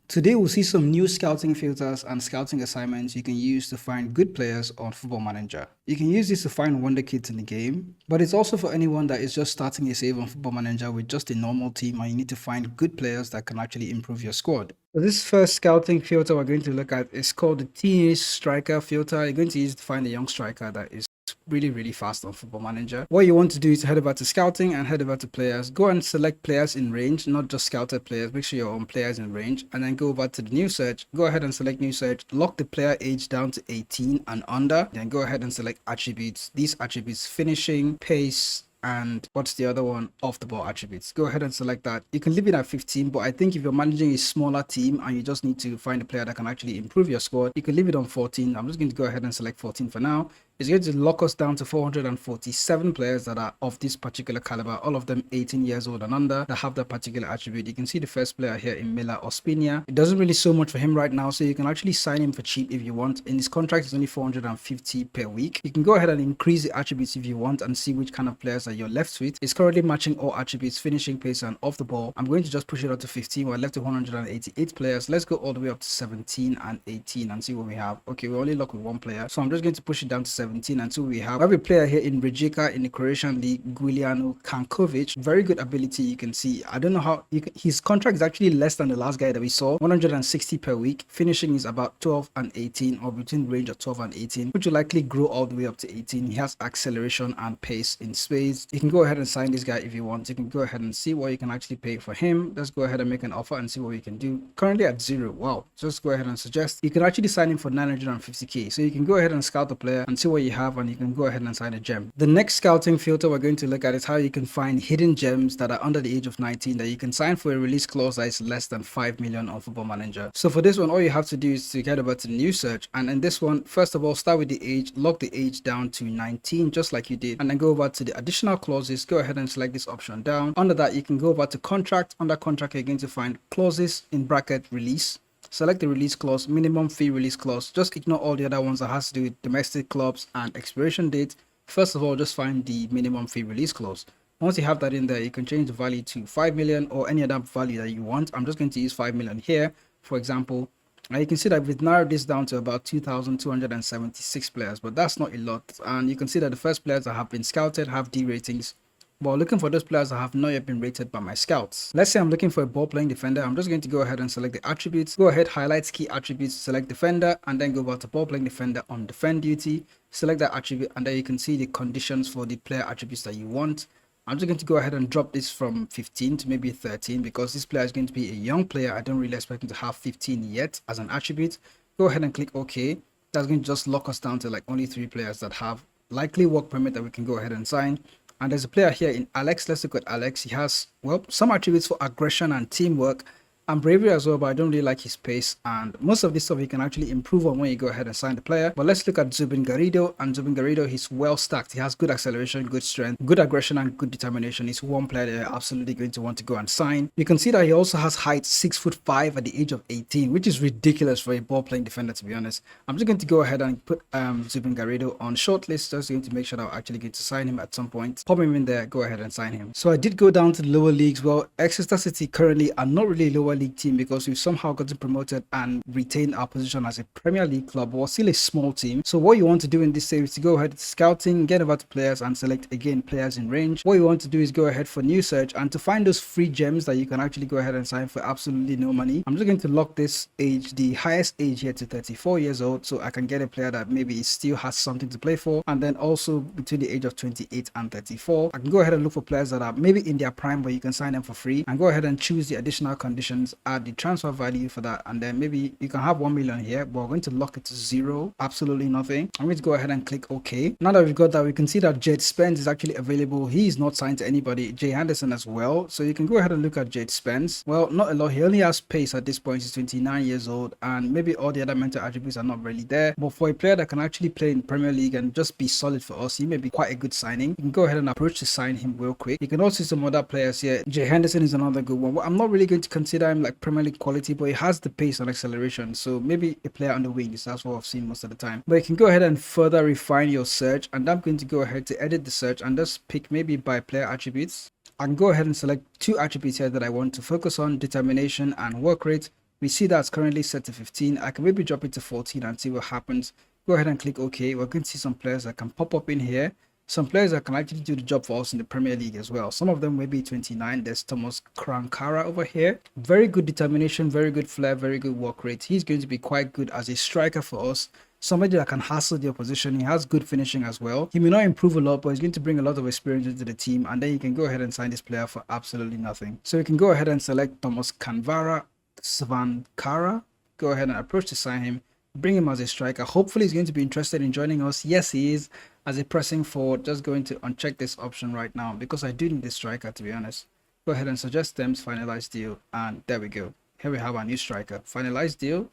Today we'll see some new scouting filters and scouting assignments you can use to find good players on Football Manager. You can use this to find wonder kids in the game, but it's also for anyone that is just starting a save on Football Manager with just a normal team and you need to find good players that can actually improve your squad. So this first scouting filter we're going to look at is called the teenage striker filter. You're going to use it to find a young striker that is really fast on Football Manager. What you want to do is head over to scouting and head over to players. Go and select players in range, not just scouted players. Make sure you're on players in range, and then go over to the new search. Go ahead and select new search. Lock the player age down to 18 and under. Then go ahead and select attributes. These attributes: finishing, pace, and what's the other one, off the ball attributes. Go ahead and select that. You can leave it at 15, but I think if you're managing a smaller team and you just need to find a player that can actually improve your squad, you can leave it on 14. I'm just going to go ahead and select 14 for now. It's going to lock us down to 447 players that are of this particular caliber, all of them 18 years old and under, that have that particular attribute. You can see the first player here in Mila Ospina. It doesn't really show much for him right now, so you can actually sign him for cheap if you want. In his contract, it's only 450 per week. You can go ahead and increase the attributes if you want and see which kind of players that you're left with. It's currently matching all attributes: finishing, pace, and off the ball. I'm going to just push it up to 15. We're left with 188 players. Let's go all the way up to 17 and 18 and see what we have. Okay, we're only locked with one player, so I'm just going to push it down to 17 until we have a player here in Rijeka in the Croatian league, Giuliano Kankovic. Very good ability. You can see, I don't know how his contract is actually less than the last guy that we saw, 160 per week. Finishing is about 12 and 18, or between range of 12 and 18, which will likely grow all the way up to 18. He has acceleration and pace in spades. You can go ahead and sign this guy if you want. You can go ahead and see what you can actually pay for him. Let's go ahead and make an offer and see what we can do. Currently at 0. Wow. Just go ahead and suggest. You can actually sign him for 950k. So you can go ahead and scout the player and see what you have, and you can go ahead and sign a gem. The next scouting filter we're going to look at is how you can find hidden gems that are under the age of 19 that you can sign for a release clause that is less than 5 million on Football Manager. So for this one, all you have to do is to head over to the new search, and in this one, first of all, start with the age, lock the age down to 19 just like you did, and then go over to the additional clauses. Go ahead and select this option down. Under that, you can go over to contract. Under contract, you're going to find clauses in bracket release. Select the release clause, minimum fee release clause. Just ignore all the other ones that has to do with domestic clubs and expiration date. First of all, just find the minimum fee release clause. Once you have that in there, you can change the value to 5 million or any other value that you want. I'm just going to use 5 million here, for example. And you can see that we've narrowed this down to about 2,276 players, but that's not a lot. And you can see that the first players that have been scouted have D ratings, but looking for those players that have not yet been rated by my scouts. Let's say I'm looking for a ball playing defender. I'm just going to go ahead and select the attributes. Go ahead, highlight key attributes, select defender, and then go over to ball playing defender on defend duty. Select that attribute, and then you can see the conditions for the player attributes that you want. I'm just going to go ahead and drop this from 15 to maybe 13 because this player is going to be a young player. I don't really expect him to have 15 yet as an attribute. Go ahead and click OK. That's going to just lock us down to like only 3 players that have likely work permit that we can go ahead and sign. And there's a player here in Alex. Let's look at Alex. He has, well, some attributes for aggression and teamwork and bravery as well, but I don't really like his pace, and most of this stuff you can actually improve on when you go ahead and sign the player. But let's look at Zubin Garrido, and Zubin Garrido, he's well stacked. He has good acceleration, good strength, good aggression, and good determination. He's one player that you're absolutely going to want to go and sign. You can see that he also has height 6'5" at the age of 18, which is ridiculous for a ball playing defender, to be honest. I'm just going to go ahead and put Zubin Garrido on shortlist, just going to make sure that I'm actually going to sign him at some point. Pop him in there, go ahead and sign him. So I did go down to the lower leagues. Well, Exeter City currently are not really lower league team because we've somehow gotten promoted and retained our position as a Premier League club. We're still a small team. So what you want to do in this save is to go ahead to scouting, get over to players, and select again players in range. What you want to do is go ahead for new search, and to find those free gems that you can actually go ahead and sign for absolutely no money. I'm just going to lock this age, the highest age here, to 34 years old, so I can get a player that maybe still has something to play for, and then also between the age of 28 and 34. I can go ahead and look for players that are maybe in their prime, but you can sign them for free, and go ahead and choose the additional conditions, add the transfer value for that, and then maybe you can have 1 million here, but we're going to lock it to 0, absolutely nothing. I'm going to go ahead and click OK. Now that we've got that, we can see that Jade Spence is actually available. He is not signed to anybody. Jay Henderson as well, so you can go ahead and look at Jade Spence. Well, not a lot. He only has pace at this point. He's 29 years old, and maybe all the other mental attributes are not really there, but for a player that can actually play in Premier League and just be solid for us, he may be quite a good signing. You can go ahead and approach to sign him real quick. You can also see some other players here. Jay Henderson is another good one. Well, I'm not really going to consider him like Premier League quality, but he has the pace and acceleration, so maybe a player on the wings. That's what I've seen most of the time. But you can go ahead and further refine your search, and I'm going to go ahead to edit the search and just pick maybe by player attributes. I can go ahead and select 2 attributes here that I want to focus on: determination and work rate. We see that's currently set to 15. I can maybe drop it to 14 and see what happens. Go ahead and click OK. We're going to see some players that can pop up in here. Some players that can actually do the job for us in the Premier League as well. Some of them may be 29. There's Thomas Krankara over here. Very good determination, very good flair, very good work rate. He's going to be quite good as a striker for us. Somebody that can hassle the opposition. He has good finishing as well. He may not improve a lot, but he's going to bring a lot of experience into the team. And then you can go ahead and sign this player for absolutely nothing. So you can go ahead and select Thomas Kanvara Svankara. Go ahead and approach to sign him. Bring him as a striker. Hopefully he's going to be interested in joining us. Yes, he is. As a pressing forward, just going to uncheck this option right now because I do need a striker, to be honest. Go ahead and suggest terms, finalize deal, and there we go. Here we have our new striker. Finalize deal,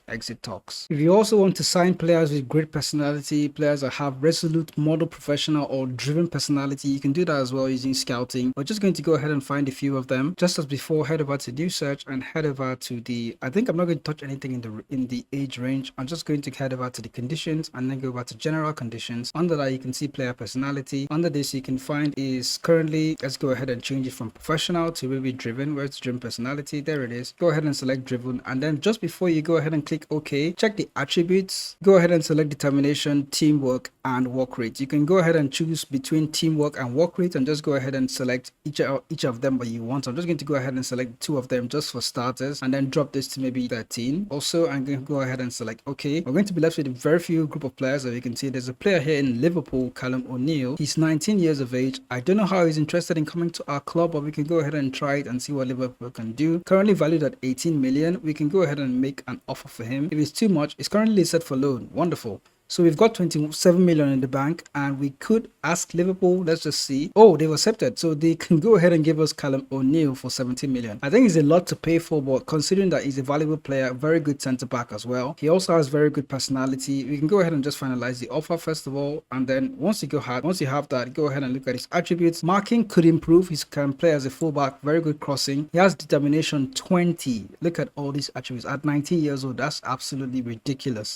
exit talks. If you also want to sign players with great personality, players that have resolute, model, professional, or driven personality, you can do that as well using scouting. We're just going to go ahead and find a few of them. Just as before, head over to new search and head over to the, I think I'm not going to touch anything in the age range. I'm just going to head over to the conditions and then go over to general conditions. Under that, you can see player personality. Under this, you can find is currently, let's go ahead and change it from professional to maybe driven. Where's driven personality? There it is. Go ahead and select driven, and then just before you go ahead and click OK, check the attributes. Go ahead and select determination, teamwork, and work rate. You can go ahead and choose between teamwork and work rate and just go ahead and select each of them that you want. So I'm just going to go ahead and select 2 of them just for starters and then drop this to maybe 13. Also, I'm going to go ahead and select OK. We're going to be left with a very few group of players. As you can see, there's a player here in Liverpool, Callum O'Neill. He's 19 years of age. I don't know how he's interested in coming to our club, but we can go ahead and try it and see what Liverpool can do. Currently valued at 18 million. We can go ahead and make an offer for him. If it's too much, it's currently set for loan. Wonderful. So we've got 27 million in the bank and we could ask Liverpool. Let's just see. Oh, they've accepted. So they can go ahead and give us Callum O'Neill for 17 million. I think it's a lot to pay for, but considering that he's a valuable player, very good centre back as well. He also has very good personality. We can go ahead and just finalize the offer first of all. And then once you have that, go ahead and look at his attributes. Marking could improve. He can play as a fullback, very good crossing. He has determination 20. Look at all these attributes at 19 years old. That's absolutely ridiculous.